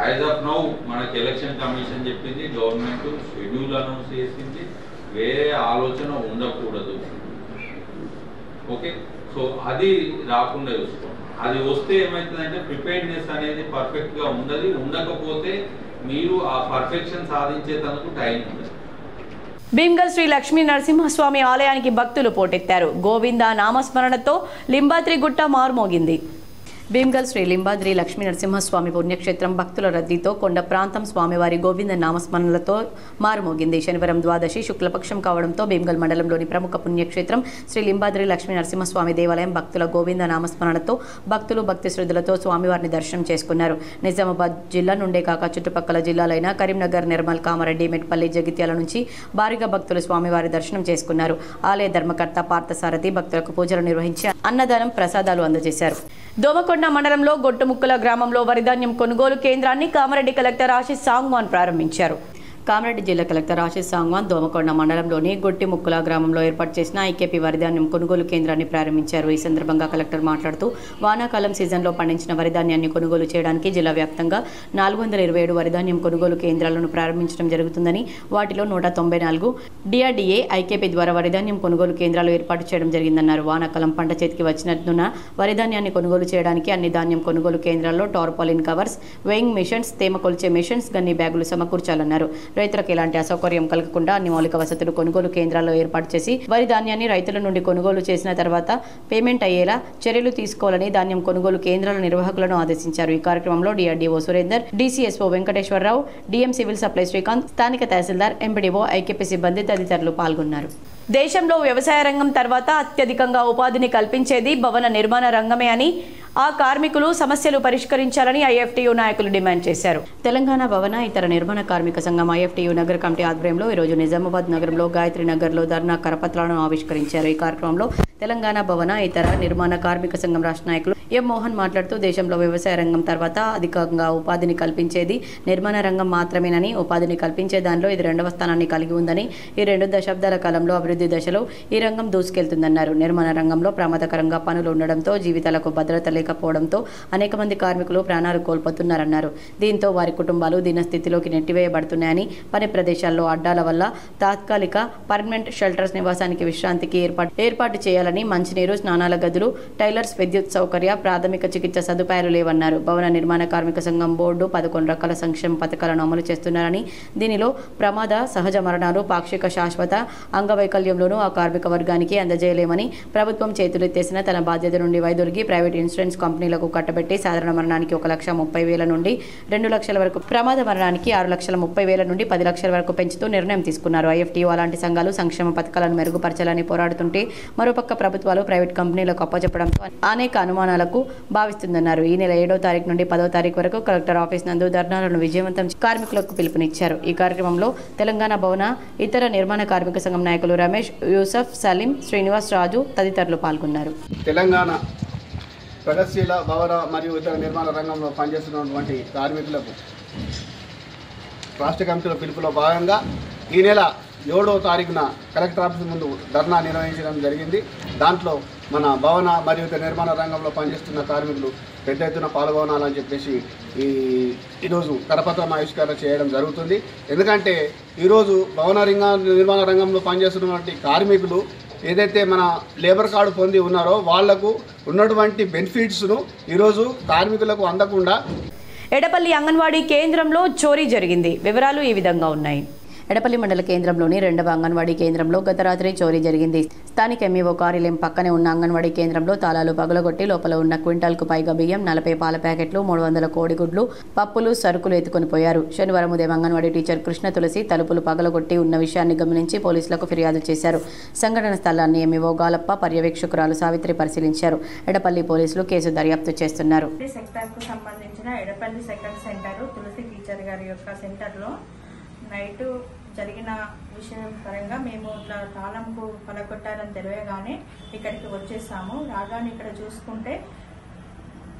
యాజ్ ఆఫ్ నౌ మనకి ఎలక్షన్ కమిషన్ చెప్పింది, గవర్నమెంట్ షెడ్యూల్ అనౌన్స్ చేసింది, వేరే ఆలోచన ఉండకూడదు. ఓకే, సో అది రాకుండా చూసుకోండి. అది వస్తే ఏమవుతుందంటే ప్రిపేర్డ్నెస్ అనేది పర్ఫెక్ట్గా ఉండదు. ఉండకపోతే మీరు ఆ పర్ఫెక్షన్ సాధించేందుకు టైం ఉండదు. భీమ్గల్ శ్రీ లక్ష్మీ నరసింహస్వామి ఆలయానికి భక్తులు పోటెత్తారు. గోవింద నామస్మరణతో లింబాద్రి గుట్ట మారుమోగింది. భీమ్గల్ శ్రీ లింబాద్రి లక్ష్మీ నరసింహస్వామి పుణ్యక్షేత్రం భక్తుల రద్దీతో కొండ ప్రాంతం స్వామివారి గోవింద నామస్మరణలతో మారుమోగింది. శనివారం ద్వాదశి శుక్లపక్షం కావడంతో భీమ్గల్ మండలంలోని ప్రముఖ పుణ్యక్షేత్రం శ్రీ లింబాద్రి లక్ష్మీ నరసింహస్వామి దేవాలయం భక్తుల గోవింద నామస్మరణతో భక్తులు భక్తి శ్రద్ధలతో స్వామివారిని దర్శనం చేసుకున్నారు. నిజామాబాద్ జిల్లా నుండే కాక చుట్టుపక్కల జిల్లాలైన కరీంనగర్, నిర్మల్, కామారెడ్డి, మెట్పల్లి, జగిత్యాల నుంచి భారీగా భక్తులు స్వామివారి దర్శనం చేసుకున్నారు. ఆలయ ధర్మకర్త పార్థసారథి భక్తులకు పూజలు నిర్వహించి అన్నదానం, ప్రసాదాలు అందజేశారు. దోమకొండ మండలంలో గొట్టుముక్కల గ్రామంలో వరిధాన్యం కొనుగోలు కేంద్రాన్ని కామారెడ్డి కలెక్టర్ ఆశీష్ సాంగ్వాన్ ప్రారంభించారు. కామారెడ్డి జిల్లా కలెక్టర్ ఆశీష్ సాంగ్వాన్ దోమకొండ మండలంలోని గొట్టిముక్కుల గ్రామంలో ఏర్పాటు చేసిన ఐకేపీ వరిధాన్యం కొనుగోలు కేంద్రాన్ని ప్రారంభించారు. ఈ సందర్భంగా కలెక్టర్ మాట్లాడుతూ వానాకాలం సీజన్లో పండించిన వరిధాన్యాన్ని కొనుగోలు చేయడానికి జిల్లా వ్యాప్తంగా 427 వరిధాన్యం కొనుగోలు కేంద్రాలను ప్రారంభించడం జరుగుతుందని, వాటిలో 194 డిఆర్డీఏ ఐకేపీ ద్వారా వరిధాన్యం కొనుగోలు కేంద్రాలు ఏర్పాటు చేయడం జరిగిందన్నారు. వానాకాలం పంట చేతికి వచ్చినందున వరిధాన్యాన్ని కొనుగోలు చేయడానికి అన్ని ధాన్యం కొనుగోలు కేంద్రాల్లో టార్పాలిన్ కవర్స్, వెయింగ్ మిషన్స్, తేమ కొలిచే మిషన్స్, గన్ని బ్యాగులు సమకూర్చాలన్నారు. రైతులకు ఎలాంటి అసౌకర్యం కలగకుండా అన్ని మౌలిక వసతులు కొనుగోలు కేంద్రాల్లో ఏర్పాటు చేసి వరి ధాన్యాన్ని రైతుల నుండి కొనుగోలు చేసిన తర్వాత పేమెంట్ అయ్యేలా చర్యలు తీసుకోవాలని ధాన్యం కొనుగోలు కేంద్రాల నిర్వాహకులను ఆదేశించారు. ఈ కార్యక్రమంలో DRDO Surender, DCSO Venkateswara Rao, DM civil supply Srikanth, స్థానిక తహసీల్దార్, ఎంపీడీఓ, ఐకేపీ సిబ్బంది తదితరులు పాల్గొన్నారు. దేశంలో వ్యవసాయ రంగం తర్వాత అత్యధికంగా ఉపాధిని కల్పించేది భవన నిర్మాణ రంగమే అని, ఆ కార్మికులు సమస్యలు పరిష్కరించాలని ఐఎఫ్టీయూ నాయకులు డిమాండ్ చేశారు. తెలంగాణ భవన ఇతర నిర్మాణ కార్మిక సంఘం ఐఎఫ్టీయూ నగర కమిటీ ఆధ్వర్యంలో ఈరోజు నిజామాబాద్ నగరంలో గాయత్రి నగర్లో ధర్నా కరపత్రాలను ఆవిష్కరించారు. ఈ కార్యక్రమంలో తెలంగాణ భవన ఇతర నిర్మాణ కార్మిక సంఘం రాష్ట్ర నాయకులు ఎం మోహన్ మాట్లాడుతూ దేశంలో వ్యవసాయ రంగం తర్వాత అధికంగా ఉపాధిని కల్పించేది నిర్మాణ రంగం మాత్రమేనని, ఉపాధిని కల్పించే దానిలో ఇది 2వ స్థానాన్ని కలిగి ఉందని, ఈ 2 దశాబ్దాల కాలంలో అభివృద్ధి దశలో ఈ రంగం దూసుకెళ్తుందన్నారు. నిర్మాణ రంగంలో ప్రమాదకరంగా పనులు ఉండడంతో, జీవితాలకు భద్రత లేకపోవడంతో అనేక మంది కార్మికులు ప్రాణాలు కోల్పోతున్నారన్నారు. దీంతో వారి కుటుంబాలు దీనస్థితిలోకి నెట్టివేయబడుతున్నాయని, పని ప్రదేశాల్లో అడ్డాల వల్ల తాత్కాలిక పర్మనెంట్ షెల్టర్స్ నివాసానికి విశ్రాంతికి ఏర్పాటు చేయాలని, మంచినీరు, స్నానాల గదులు, టైలర్స్, విద్యుత్ సౌకర్య, ప్రాథమిక చికిత్స సదుపాయాలు లేవన్నారు. భవన నిర్మాణ కార్మిక సంఘం బోర్డు 11 రకాల సంక్షేమ పథకాలను అమలు చేస్తున్నారని, దీనిలో ప్రమాద, సహజ మరణాలు, పాక్షిక, శాశ్వత అంగవైకల్యంలోనూ ఆ కార్మిక వర్గానికి అందజేయలేమని, ప్రభుత్వం చేతులెత్తేసిన తన బాధ్యత నుండి వైదొలిగి ప్రైవేట్ ఇన్సూరెన్స్ కంపెనీలకు కట్టబెట్టి సాధారణ మరణానికి 1,30,000 నుండి 2 లక్షల వరకు, ప్రమాద మరణానికి 6,30,000 నుండి 10 లక్షల వరకు పెంచుతూ నిర్ణయం తీసుకున్నారు. IFTO అలాంటి సంఘాలు సంక్షేమ పథకాలను మెరుగుపరచాలని పోరాడుతుంటే, మరోపక్క ప్రభుత్వాలు ప్రైవేట్ కంపెనీలకు అప్పచెప్పడంతో అనేక అనుమానాలకు భావిస్తుందన్నారు. ఈ నెల 7వ తారీఖు నుండి 10వ తారీఖు వరకు కలెక్టర్ ఆఫీస్ నందు ధర్నాలను విజయవంతం కార్మికులకు పిలుపునిచ్చారు. ఈ కార్యక్రమంలో తెలంగాణ భవన ఇతర నిర్మాణ కార్మిక సంఘం నాయకులు రమేష్, యూసఫ్, సలీం, శ్రీనివాస్, రాజు తదితరులు పాల్గొన్నారు. తెలంగాణ ప్రగతిశీల భవన మరియు ఇతర నిర్మాణ రంగంలో పనిచేస్తున్నటువంటి కార్మికులకు రాష్ట్ర కమిటీల పిలుపులో భాగంగా ఈ నెల 7వ తారీఖున కలెక్టర్ ఆఫీస్ ముందు ధర్నా నిర్వహించడం జరిగింది. దాంట్లో మన భవన మరియు ఇతర నిర్మాణ రంగంలో పనిచేస్తున్న కార్మికులు పెద్ద ఎత్తున పాల్గొనాలని చెప్పేసి ఈరోజు కరపత్రం ఆవిష్కరణ చేయడం జరుగుతుంది. ఎందుకంటే ఈరోజు భవన నిర్మాణ రంగంలో పనిచేస్తున్నటువంటి కార్మికులు ఏదైతే మన లేబర్ కార్డు పొంది ఉన్నారో వాళ్లకు ఉన్నటువంటి బెనిఫిట్స్ను ఈరోజు కార్మికులకు అందకుండా ఎడపల్లి అంగన్వాడీ కేంద్రంలో చోరీ జరిగింది. వివరాలు ఈ విధంగా ఉన్నాయి. ఎడపల్లి మండల కేంద్రంలోని 2వ అంగన్వాడీ కేంద్రంలో గత రాత్రి చోరీ జరిగింది. స్థానిక ఎంఈఓ కార్యాలయం పక్కనే ఉన్న అంగన్వాడీ కేంద్రంలో తాళాలు పగలగొట్టి లోపల ఉన్న క్వింటాల్కు పైగా బియ్యం, 40 పాల ప్యాకెట్లు, 300 కోడిగుడ్లు, పప్పులు, సరుకులు ఎత్తుకొని పోయారు. శనివారం ఉదయం అంగన్వాడీ టీచర్ కృష్ణ తులసి తలుపులు పగలగొట్టి ఉన్న విషయాన్ని గమనించి పోలీసులకు ఫిర్యాదు చేశారు. సంఘటన స్థలాన్ని ఎంఈఓ గాలప్ప, పర్యవేక్షకురాలు సావిత్రి పరిశీలించారు. ఎడపల్లి పోలీసులు కేసు దర్యాప్తు చేస్తున్నారు. ఎడపల్లి సెకండ్ సెంటర్ తులసి టీచర్ గారి యొక్క సెంటర్లో నైట్ జరిగిన విషయం పరంగా మేము ఇట్లా తాళంకు పలకొట్టారని తెలియగానే ఇక్కడికి వచ్చేసాము. రాగానే ఇక్కడ చూసుకుంటే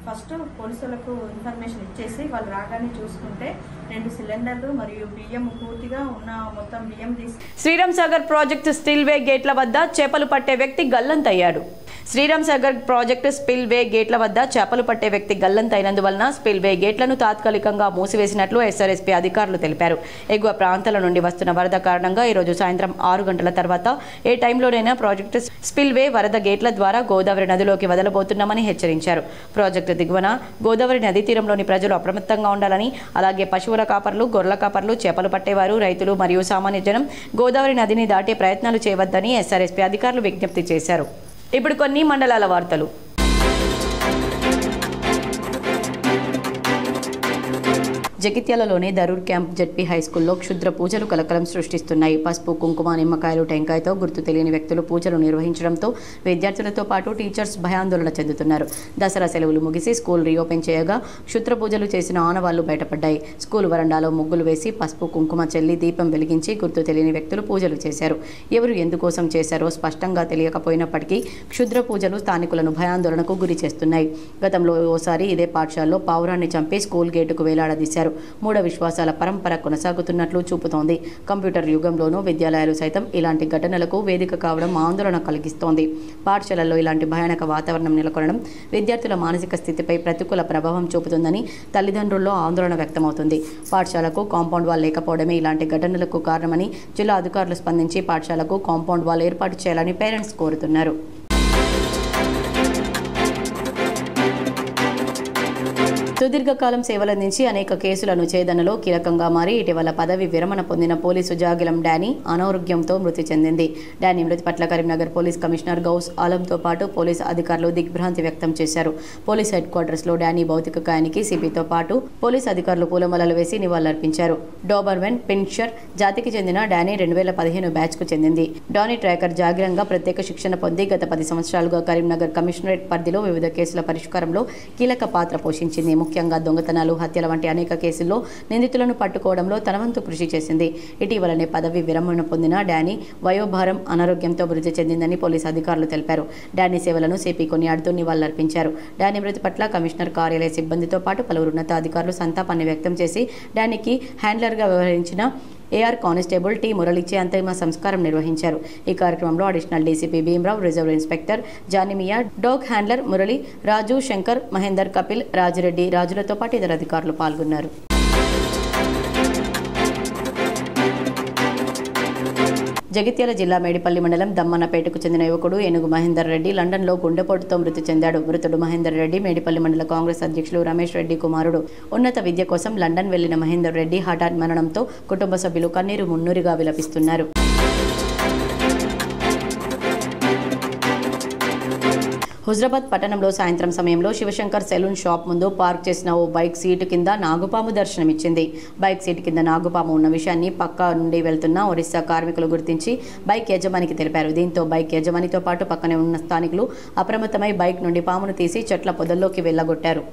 ఫస్ట్ పోలీసులకు ఇన్ఫర్మేషన్ ఇచ్చేసి వాళ్ళు రాగానే చూసుకుంటే 2 సిలిండర్లు మరియు బియ్యం పూర్తిగా ఉన్న మొత్తం బియ్యం తీసి శ్రీరామ్ సాగర్ ప్రాజెక్టు స్పిల్వే గేట్ల వద్ద చేపలు పట్టే వ్యక్తి గల్లంతయ్యాడు. శ్రీరామ్ సాగర్ ప్రాజెక్టు స్పిల్వే గేట్ల వద్ద చేపలు పట్టే వ్యక్తి గల్లంతైనందువలన స్పిల్వే గేట్లను తాత్కాలికంగా మూసివేసినట్లు SRSP అధికారులు తెలిపారు. ఎగువ ప్రాంతాల నుండి వస్తున్న వరద కారణంగా ఈరోజు సాయంత్రం 6 గంటల తర్వాత ఏ టైంలోనైనా ప్రాజెక్టు స్పిల్వే వరద గేట్ల ద్వారా గోదావరి నదిలోకి వదలబోతున్నామని హెచ్చరించారు. ప్రాజెక్టు దిగువన గోదావరి నదీ తీరంలోని ప్రజలు అప్రమత్తంగా ఉండాలని, అలాగే పశువుల కాపర్లు, గొర్రెల కాపర్లు, చేపలు పట్టేవారు, రైతులు మరియు సామాన్య జనం గోదావరి నదిని దాటే ప్రయత్నాలు చేయవద్దని SRSP అధికారులు విజ్ఞప్తి చేశారు. ఇప్పుడు కొన్ని మండలాల వార్తలు. జగిత్యాలలోని దరూర్ క్యాంప్ జెడ్పీ హైస్కూల్లో క్షుద్ర పూజలు కలకలం సృష్టిస్తున్నాయి. పసుపు, కుంకుమ, నిమ్మకాయలు, టెంకాయతో గుర్తు తెలియని వ్యక్తులు పూజలు నిర్వహించడంతో విద్యార్థులతో పాటు టీచర్స్ భయాందోళన చెందుతున్నారు. దసరా సెలవులు ముగిసి స్కూల్ రీఓపెన్ చేయగా క్షుద్ర పూజలు చేసిన ఆనవాళ్లు బయటపడ్డాయి. స్కూల్ వరండాలో ముగ్గులు వేసి పసుపు, కుంకుమ చెల్లి దీపం వెలిగించి గుర్తు తెలియని వ్యక్తులు పూజలు చేశారు. ఎవరు ఎందుకోసం చేశారో స్పష్టంగా తెలియకపోయినప్పటికీ క్షుద్ర పూజలు స్థానికులను భయాందోళనకు గురి చేస్తున్నాయి. గతంలో ఓసారి ఇదే పాఠశాలలో పావురాన్ని చంపి స్కూల్ గేటుకు వేలాడదీశారు. మూఢ విశ్వాసాల పరంపర కొనసాగుతున్నట్లు చూపుతోంది. కంప్యూటర్ యుగంలోనూ విద్యాలయాలు సైతం ఇలాంటి ఘటనలకు వేదిక కావడం ఆందోళన కలిగిస్తోంది. పాఠశాలల్లో ఇలాంటి భయానక వాతావరణం నెలకొనడం విద్యార్థుల మానసిక స్థితిపై ప్రతికూల ప్రభావం చూపుతుందని తల్లిదండ్రుల్లో ఆందోళన వ్యక్తమవుతుంది. పాఠశాలకు కాంపౌండ్ వాల్ లేకపోవడమే ఇలాంటి ఘటనలకు కారణమని జిల్లా అధికారులు స్పందించి పాఠశాలకు కాంపౌండ్ వాల్ ఏర్పాటు చేయాలని పేరెంట్స్ కోరుతున్నారు. సుదీర్ఘకాలం సేవలందించి అనేక కేసులను ఛేదనలో కీలకంగా మారి ఇటీవల పదవి విరమణ పొందిన పోలీసు జాగిలం డానీ అనారోగ్యంతో మృతి చెందింది. డానీ మృతి పట్ల కరీంనగర్ పోలీస్ కమిషనర్ గౌస్ ఆలంతో పాటు పోలీసు అధికారులు దిగ్భ్రాంతి వ్యక్తం చేశారు. పోలీస్ హెడ్ క్వార్టర్స్ లో డానీ భౌతిక కాయానికి సిపితో పాటు పోలీసు అధికారులు పూలమాలలు వేసి నివాళులర్పించారు. డోబర్మెన్ పిన్షర్ జాతికి చెందిన డానీ 2015 బ్యాచ్ కు చెందింది. డానీ ట్రాకర్ జాగిరంగా ప్రత్యేక శిక్షణ పొంది గత 10 సంవత్సరాలుగా కరీంనగర్ కమిషనరేట్ పరిధిలో వివిధ కేసుల పరిష్కారంలో కీలక పాత్ర పోషించింది. ముఖ్యంగా దొంగతనాలు, హత్యల వంటి అనేక కేసుల్లో నిందితులను పట్టుకోవడంలో తన వంతు కృషి చేసింది. ఇటీవలనే పదవి విరమణ పొందిన డానీ వయోభారం, అనారోగ్యంతో మృతి చెందిందని పోలీసు అధికారులు తెలిపారు. డానీ సేవలను సిపి కొనియాడుతూ నివాళులర్పించారు. డానీ మృతి పట్ల కమిషనర్ కార్యాలయ సిబ్బందితో పాటు పలువురు ఉన్నతాధికారులు సంతాపాన్ని వ్యక్తం చేసి డానీకి హ్యాండ్లర్గా వ్యవహరించిన ఏఆర్ కానిస్టేబుల్ టి మురళిచే అంతిమ సంస్కారం నిర్వహించారు. ఈ కార్యక్రమంలో additional DCP Bheemarao, reserve inspector Janimiya, dog handler Murali, Raju, Shankar, Mahender, Kapil, Rajireddy, రాజులతో పాటు ఇతర అధికారులు పాల్గొన్నారు. జగిత్యాల జిల్లా మేడిపల్లి మండలం దమ్మన్నపేటకు చెందిన యువకుడు ఏనుగు మహేందర్ రెడ్డి లండన్లో గుండెపోటుతో మృతి చెందాడు. మృతుడు మహేందర్ రెడ్డి మేడిపల్లి మండల కాంగ్రెస్ అధ్యక్షులు రమేష్ రెడ్డి కుమారుడు. ఉన్నత విద్య కోసం లండన్ వెళ్లిన మహేందర్ రెడ్డి హఠాత్ మరణంతో కుటుంబ సభ్యులు కన్నీరు మున్నూరుగా విలపిస్తున్నారు. హుజరాబాద్ పట్టణంలో సాయంత్రం సమయంలో శివశంకర్ సెలూన్ షాప్ ముందు పార్క్ చేసిన ఓ బైక్ సీటు కింద నాగుపాము దర్శనమిచ్చింది. బైక్ సీటు కింద నాగుపాము ఉన్న విషయాన్ని పక్క నుండి వెళ్తున్న ఒరిస్సా కార్మికులు గుర్తించి బైక్ యజమానికి తెలిపారు. దీంతో బైక్ యజమానితో పాటు పక్కనే ఉన్న స్థానికులు అప్రమత్తమై బైక్ నుండి పామును తీసి చెట్ల పొదల్లోకి వెళ్లగొట్టారు.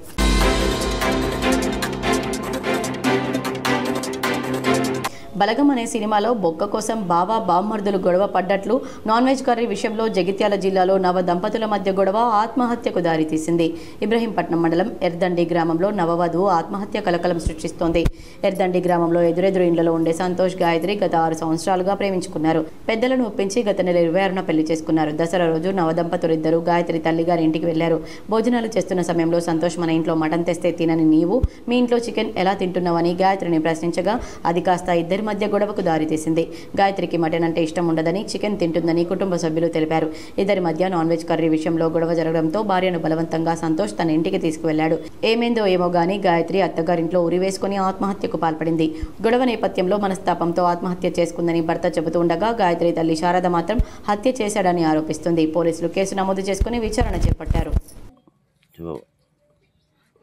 బలగం అనే సినిమాలో బొక్క కోసం బావా బామ్మర్దులు గొడవ పడ్డట్లు నాన్ వెజ్ కర్రీ విషయంలో జగిత్యాల జిల్లాలో నవ దంపతుల మధ్య గొడవ ఆత్మహత్యకు దారితీసింది. ఇబ్రహీంపట్నం మండలం ఎర్దండి గ్రామంలో నవవధువు ఆత్మహత్య కలకలం సృష్టిస్తోంది. ఎర్దండి గ్రామంలో ఎదురెదురు ఇండ్లలో ఉండే సంతోష్, గాయత్రి గత 6 సంవత్సరాలుగా ప్రేమించుకున్నారు. పెద్దలను ఒప్పించి గత నెల 26న పెళ్లి చేసుకున్నారు. దసరా రోజు నవదంపతులిద్దరూ గాయత్రి తల్లిగారి ఇంటికి వెళ్లారు. భోజనాలు చేస్తున్న సమయంలో సంతోష్, మన ఇంట్లో మటన్ తెస్తే తినని నీవు మీ ఇంట్లో చికెన్ ఎలా తింటున్నావని గాయత్రిని ప్రశ్నించగా అది కాస్త ఇద్దరి మధ్య గొడవకు దారితీసింది. గాయత్రికి మటన్ అంటే ఇష్టం ఉండదని, చికెన్ తింటుందని కుటుంబ సభ్యులు తెలిపారు. ఇద్దరి మధ్య నాన్ వెజ్ కర్రీ విషయంలో గొడవ జరగడంతో భార్యను బలవంతంగా సంతోష్ తన ఇంటికి తీసుకువెళ్లాడు. ఏమేందో ఏమో గానీ గాయత్రి అత్తగారింట్లో ఉరివేసుకుని ఆత్మహత్యకు పాల్పడింది. గొడవ నేపథ్యంలో మనస్తాపంతో ఆత్మహత్య చేసుకుందని భర్త చెబుతూ ఉండగా గాయత్రి తల్లి శారద మాత్రం హత్య చేశాడని ఆరోపిస్తుంది. పోలీసులు కేసు నమోదు చేసుకుని విచారణ చేపట్టారు.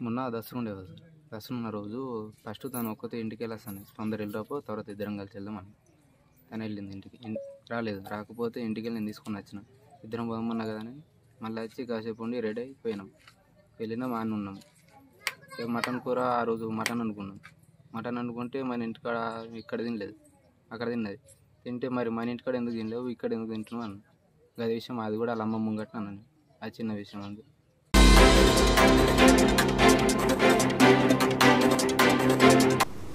మొన్న దసరా ఉండేది సార్. దసరా ఉన్న రోజు ఫస్ట్ తను ఒక్కతే ఇంటికి వెళ్ళాను. తొందర వెళ్ళిరాపో, తర్వాత ఇద్దరం కలిసి వెళ్దామని తను వెళ్ళింది. ఇంటికి రాలేదు. రాకపోతే ఇంటికి వెళ్ళి నేను తీసుకొని వచ్చిన. ఇద్దరం పోదమన్నా కదా అని మళ్ళీ వచ్చి కాసేపు ఉండి రెడీ అయిపోయినాం. వెళ్ళినాం, ఆడ ఉన్నాం. మటన్ కూర ఆ రోజు మటన్ అనుకున్నాం. మటన్ అనుకుంటే మన ఇంటికాడ ఇక్కడ తినలేదు, అక్కడ తిన్నది. తింటే మరి మన ఇంటికాడ ఎందుకు తినలేవు, ఇక్కడ ఎందుకు తింటున్నావు అన్న. అదే విషయం అది కూడా వాళ్ళ అమ్మ ముంగట్న అన్నాను. అది చిన్న విషయం అంది.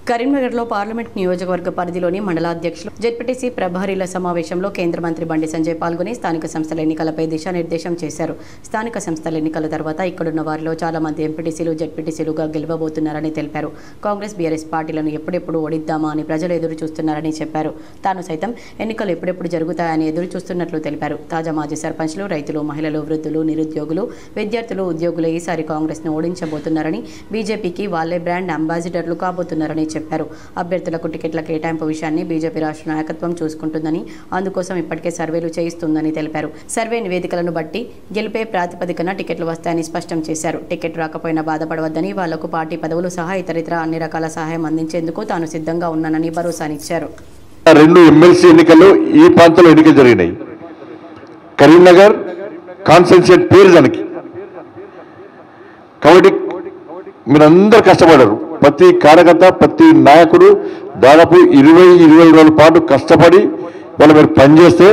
కరీంనగర్లో పార్లమెంట్ నియోజకవర్గ పరిధిలోని మండలాధ్యక్షులు, జెడ్పీటీసీ ప్రభారీల సమావేశంలో కేంద్ర మంత్రి బండి సంజయ్ పాల్గొని స్థానిక సంస్థల ఎన్నికలపై దిశానిర్దేశం చేశారు. స్థానిక సంస్థల ఎన్నికల తర్వాత ఇక్కడున్న వారిలో చాలా మంది ఎంపీటీసీలు, జెడ్పీటీసీలుగా గెలవబోతున్నారని తెలిపారు. కాంగ్రెస్, బీఆర్ఎస్ పార్టీలను ఎప్పుడెప్పుడు ఓడిద్దామా అని ప్రజలు ఎదురు చూస్తున్నారని చెప్పారు. తాను సైతం ఎన్నికలు ఎప్పుడెప్పుడు జరుగుతాయని ఎదురు చూస్తున్నట్లు తెలిపారు. తాజా మాజీ సర్పంచ్లు, రైతులు, మహిళలు, వృద్ధులు, నిరుద్యోగులు, విద్యార్థులు, ఉద్యోగులు ఈసారి కాంగ్రెస్ను ఓడించబోతున్నారని, బీజేపీకి వాళ్లే బ్రాండ్ అంబాసిడర్లు కాబోతున్నారని చెప్పారు. అభ్యర్థులకు టికెట్ల కేటాయింపు విషయాన్ని బీజేపీ రాష్ట్ర నాయకత్వం చూసుకుంటుందని, అందుకోసం ఇప్పటికే సర్వేలు చేయిస్తుందని తెలిపారు. సర్వే నివేదికలను బట్టి గెలిపే ప్రాతిపదికన టికెట్లు వస్తాయని స్పష్టం చేశారు. టికెట్ రాకపోయినా బాధపడవద్దని, వాళ్లకు పార్టీ పదవులు సహా ఇతరితర అన్ని రకాల సహాయం అందించేందుకు తాను సిద్ధంగా ఉన్నానని భరోసానిచ్చారు. 2 ఎమ్మెల్సీ ఎన్నికలు ఈ ప్రాంతంలో ఎన్నికలు జరిగినాయి. కరీంనగర్ కాన్స్టిట్యూన్సీ పేరు దానికి. కాబట్టి మీరందరూ కష్టపడరు. ప్రతి కార్యకర్త, ప్రతి నాయకుడు దాదాపు 20-22 రోజుల పాటు కష్టపడి వాళ్ళు మీరు పనిచేస్తే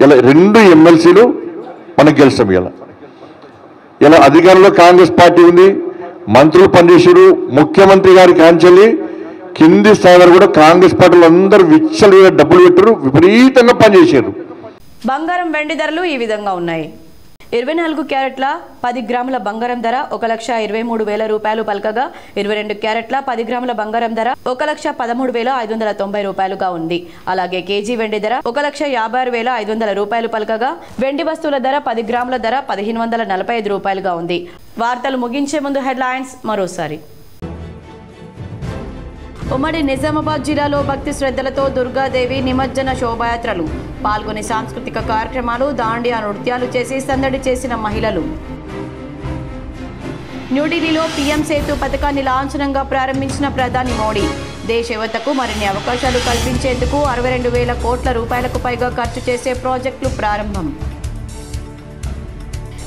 ఇలా 2 ఎమ్మెల్సీలు మనకు గెలుస్తాం. ఇలా అధికారంలో కాంగ్రెస్ పార్టీ ఉంది, మంత్రులు పనిచేసారు. ముఖ్యమంత్రి గారి కాంచెల్లి కింది స్థాయిలో కూడా కాంగ్రెస్ పార్టీలు అందరూ విచ్చలు డబ్బులు పెట్టారు, విపరీతంగా పనిచేశారు. బంగారం, వెండి ధరలు ఈ విధంగా ఉన్నాయి. 24 క్యారెట్ల 10 గ్రాముల బంగారం ధర 1,23,000 రూపాయలు పలకగా, 22 క్యారెట్ల 10 గ్రాముల బంగారం ధర 1,13,590 రూపాయలుగా ఉంది. అలాగే కేజీ వెండి ధర 1,56,500 రూపాయలు పలకగా, వెండి వస్తువుల ధర 10 గ్రాముల ధర 1,545 రూపాయలుగా ఉంది. వార్తలు ముగించే ముందు హెడ్లైన్స్ మరోసారి. ఉమ్మడి నిజామాబాద్ జిల్లాలో భక్తి శ్రద్ధలతో దుర్గాదేవి నిమజ్జన శోభాయాత్రలు, పాల్గొని సాంస్కృతిక కార్యక్రమాలు, దాండియా నృత్యాలు చేసి సందడి చేసిన మహిళలు. న్యూఢిల్లీలో పీఎం సేతు పథకాన్ని లాంఛనంగా ప్రారంభించిన ప్రధాని మోడీ, దేశ యువతకు మరిన్ని అవకాశాలు కల్పించేందుకు 62,000 కోట్ల రూపాయలకు పైగా ఖర్చు చేసే ప్రాజెక్టులు ప్రారంభం.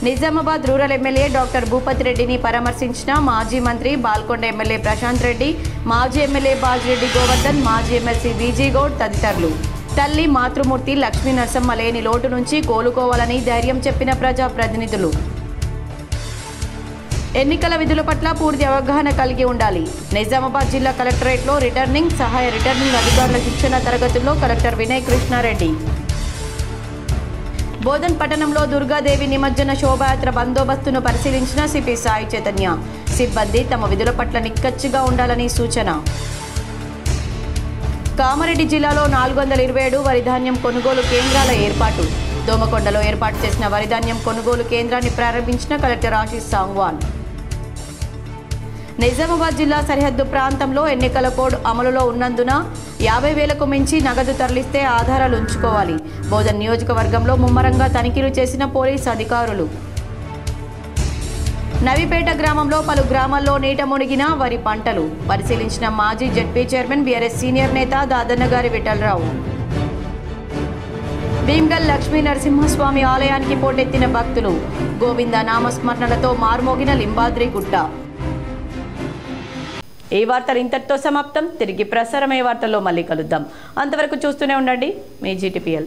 Nizamabad rural MLA doctor Bhupathi రెడ్డిని పరామర్శించిన మాజీ మంత్రి బాల్కొండ ఎమ్మెల్యే ప్రశాంత్ రెడ్డి, మాజీ ఎమ్మెల్యే బాజిరెడ్డి గోవర్ధన్, మాజీ ఎమ్మెల్సీ బీజీ గౌడ్ తదితరులు. తల్లి మాతృమూర్తి లక్ష్మీ నరసమ్మ లేని లోటు నుంచి కోలుకోవాలని ధైర్యం చెప్పిన ప్రజాప్రతినిధులు. ఎన్నికల విధుల పట్ల పూర్తి అవగాహన కలిగి ఉండాలి. నిజామాబాద్ జిల్లా కలెక్టరేట్లో రిటర్నింగ్, సహాయ రిటర్నింగ్ అధికారుల శిక్షణ తరగతుల్లో కలెక్టర్ వినయ్ కృష్ణారెడ్డి. బోధన్ పట్టణంలో దుర్గాదేవి నిమజ్జన శోభాయాత్ర బందోబస్తును పరిశీలించిన సిపి సాయి చైతన్య. సిబ్బంది తమ విధుల పట్ల నిక్కచ్చిగా ఉండాలని సూచన. కామారెడ్డి జిల్లాలో 427 వరిధాన్యం కొనుగోలు కేంద్రాల ఏర్పాటు. దోమకొండలో ఏర్పాటు చేసిన వరిధాన్యం కొనుగోలు కేంద్రాన్ని ప్రారంభించిన కలెక్టర్ ఆశీష్ సాంగ్వాన్. నిజామాబాద్ జిల్లా సరిహద్దు ప్రాంతంలో ఎన్నికల కోడ్ అమలులో ఉన్నందున 50,000కు మించి నగదు తరలిస్తే ఆధారాలు ఉంచుకోవాలి. బోధన్ నియోజకవర్గంలో ముమ్మరంగా తనిఖీలు చేసిన పోలీసు అధికారులు. నవిపేట గ్రామంలో పలు గ్రామాల్లో నీట మునిగిన వరి పంటలు పరిశీలించిన మాజీ జెడ్పీ చైర్మన్ బీఆర్ఎస్ సీనియర్ నేత దాదన్నగారి విఠలరావు. భీమ్గల్ లక్ష్మీ నరసింహస్వామి ఆలయానికి పోటెత్తిన భక్తులు. గోవింద నామస్మరణలతో మార్మోగిన లింబాద్రి గుట్ట. ఈ వార్తలు ఇంతటితో సమాప్తం. తిరిగి ప్రసారమయ్యే వార్తల్లో మళ్ళీ కలుద్దాం. అంతవరకు చూస్తూనే ఉండండి మీ GTPL.